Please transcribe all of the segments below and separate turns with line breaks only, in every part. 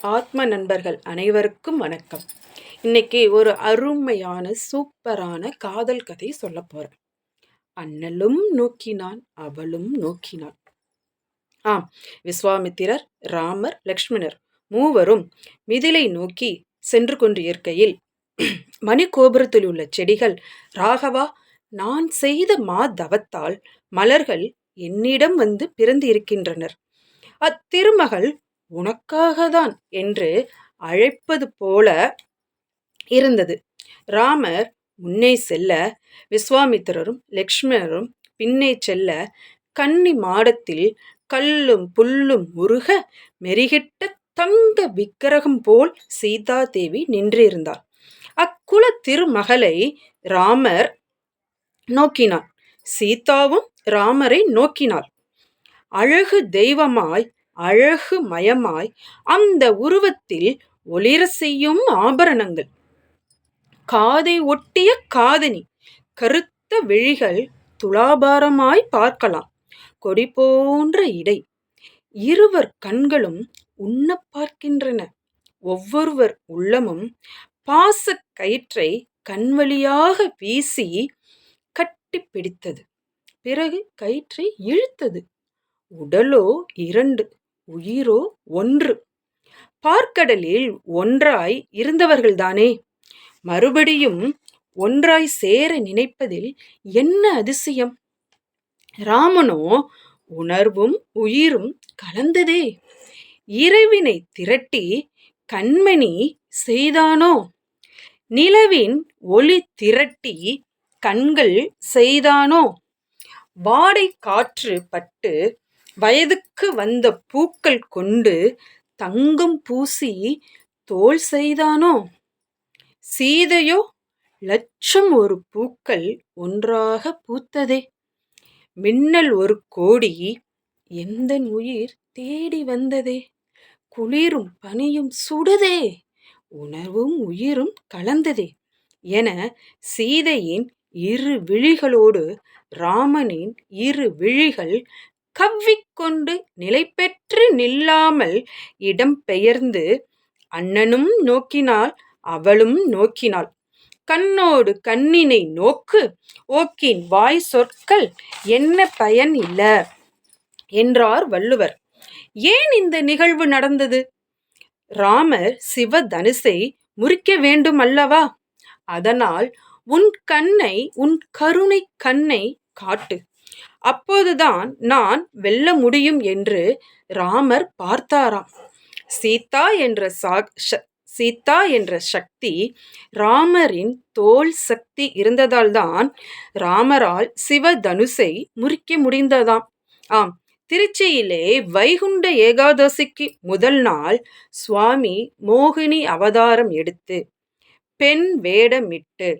ஆத்ம நண்பர்கள் அனைவருக்கும் வணக்கம். இன்னைக்கு ஒரு அருமையான சூப்பரான காதல் கதை சொல்ல போறேன். அண்ணலும் நோக்கினான், அவளும் நோக்கினாள். விஸ்வாமித்திரர், ராமர், லக்ஷ்மணர் மூவரும் மிதிலை நோக்கி சென்று கொண்டிருக்கையில் மணிகோபுரத்தில் உள்ள செடிகள், ராகவா, நான் செய்த தவத்தால் மலர்கள் என்னிடம் வந்து பிறந்து இருக்கின்றனர். அத்திருமகள் உனக்காகத்தான் என்று அழைப்பது போல இருந்தது. ராமர் முன்னே செல்ல, விஸ்வாமித்திரரும் லக்ஷ்மணரும் பின்னே செல்ல, கன்னி மாடத்தில் கல்லும் புல்லும் உருக மெருகிட்ட தங்க விக்கிரகம் போல் சீதா தேவி நின்றிருந்தார். அக்குல திருமகளை ராமர் நோக்கினார். சீதாவும் ராமரை நோக்கினாள். அழகு தெய்வமாய், அழகு மயமாய் அந்த உருவத்தில் ஒளிர செய்யும் ஆபரணங்கள், காதை ஒட்டிய காதணி, கருத்த விழிகள் துலாபாரமாய் பார்க்கலாம், கொடி போன்ற இடை. இருவர் கண்களும் உண்ண பார்க்கின்றன. ஒவ்வொருவர் உள்ளமும் பாச கயிற்றை கண்வழியாக வீசி கட்டி பிடித்தது. பிறகு கயிற்றை இழுத்தது. உடலோ இரண்டு, உயிரோ ஒன்று. பார்க்கடலில் ஒன்றாய் இருந்தவர்கள்தானே, மறுபடியும் ஒன்றாய் சேர நினைப்பதில் என்ன அதிசயம்? ராமனோ உணர்வும் உயிரும் கலந்ததே. இறைவினை திரட்டி கண்மணி செய்தானோ? நிலவின் ஒளி திரட்டி கண்கள் செய்தானோ? வாடை காற்று பட்டு வயதுக்கு வந்த பூக்கள் கொண்டு தங்கம் பூசி தோல் செய்தானோ? சீதையோ லட்சம் ஒரு பூக்கள் ஒன்றாக பூத்ததே. மின்னல் ஒரு கோடி எந்தன் உயிர் தேடி வந்ததே. குளிரும் பனியும் சுடுதே, உணர்வும் உயிரும் கலந்ததே என சீதையின் இரு விழிகளோடு ராமனின் இரு விழிகள் கவ்விக்கொண்டு நிலை பெற்று நில்லாமல் இடம் பெயர்ந்து அண்ணனும் நோக்கினாள், அவளும் நோக்கினாள். கண்ணோடு கண்ணினை நோக்கு, ஓக்கின் வாய் சொற்கள் என்ன பயன் இல்ல என்றார் வள்ளுவர். ஏன் இந்த நிகழ்வு நடந்தது? ராமர் சிவ தனுசை முறிக்க வேண்டும் அல்லவா? அதனால் உன் கண்ணை, உன் கருணை கண்ணை காட்டு, அப்போதுதான் நான் வெல்ல முடியும் என்று ராமர் பார்த்தாராம். சீதா என்ற சக்தி ராமரின் தோல் சக்தி இருந்ததால்தான் ராமரால் சிவ தனுசை முறிக்க முடிந்ததாம். திருச்சியிலே வைகுண்ட ஏகாதசிக்கு முதல் நாள் சுவாமி மோகினி அவதாரம் எடுத்து பெண் வேடமிட்டு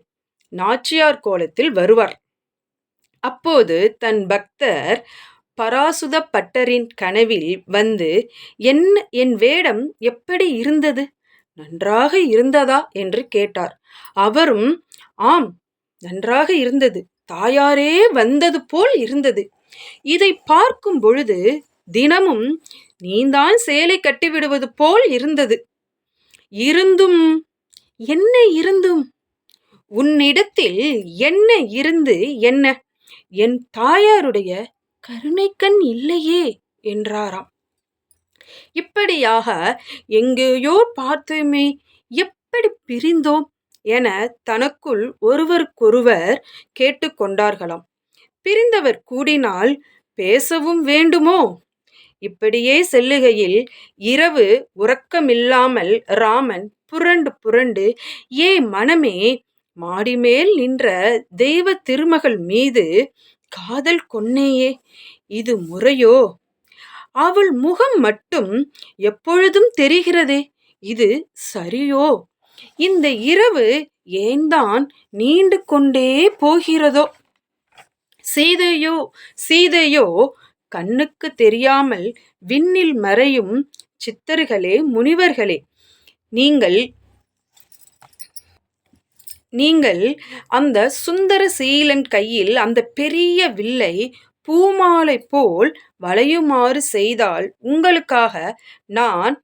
நாச்சியார் கோலத்தில் வருவார். அப்போது தன் பக்தர் பராசுத பட்டரின் கனவில் வந்து, என் வேடம் எப்படி இருந்தது, நன்றாக இருந்ததா என்று கேட்டார். அவரும், ஆம், நன்றாக இருந்தது, தாயாரே வந்தது போல் இருந்தது. இதை பார்க்கும் பொழுது தினமும் நீந்தான் சேலை கட்டிவிடுவது போல் இருந்தது. இருந்தும் என்ன இருந்தும், உன்னிடத்தில் என்ன இருந்து என்ன, என் தாயாருடைய கருணைக்கண் இல்லையே என்றாராம். இப்படியாக எங்கேயோ பார்த்தோமே, எப்படி பிரிந்தோம் என தனக்குள் ஒருவருக்கொருவர் கேட்டுக்கொண்டார்களாம். பிரிந்தவர் கூடினால் பேசவும் வேண்டுமோ? இப்படியே செல்லுகையில் இரவு உறக்கமில்லாமல் ராமன் புரண்டு புரண்டு, ஏ மனமே, மாடிமேல் நின்ற தெய்வ திருமகள் மீது காதல் கொன்னேயே, இது முறையோ? அவள் முகம் மட்டும் எப்பொழுதும் தெரிகிறதே, இது சரியோ? இந்த இரவு ஏன்தான் நீண்டு கொண்டே போகிறதோ? சீதையோ கண்ணுக்கு தெரியாமல் விண்ணில் மறையும் சித்தர்களே, முனிவர்களே, நீங்கள் அந்த சுந்தர சீலன் கையில் அந்த பெரிய வில்லை பூமாலை போல் வளையுமாறு செய்தால் உங்களுக்காக நான்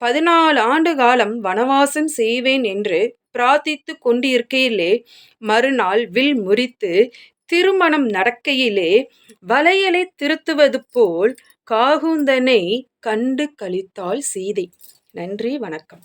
14 ஆண்டு காலம் வனவாசம் செய்வேன் என்று பிரார்த்தித்து கொண்டிருக்கையிலே மறுநாள் வில் முறித்து திருமணம் நடக்கையிலே வளையலை திருத்துவது போல் காகுந்தனை கண்டு களித்தாள் சீதை. நன்றி, வணக்கம்.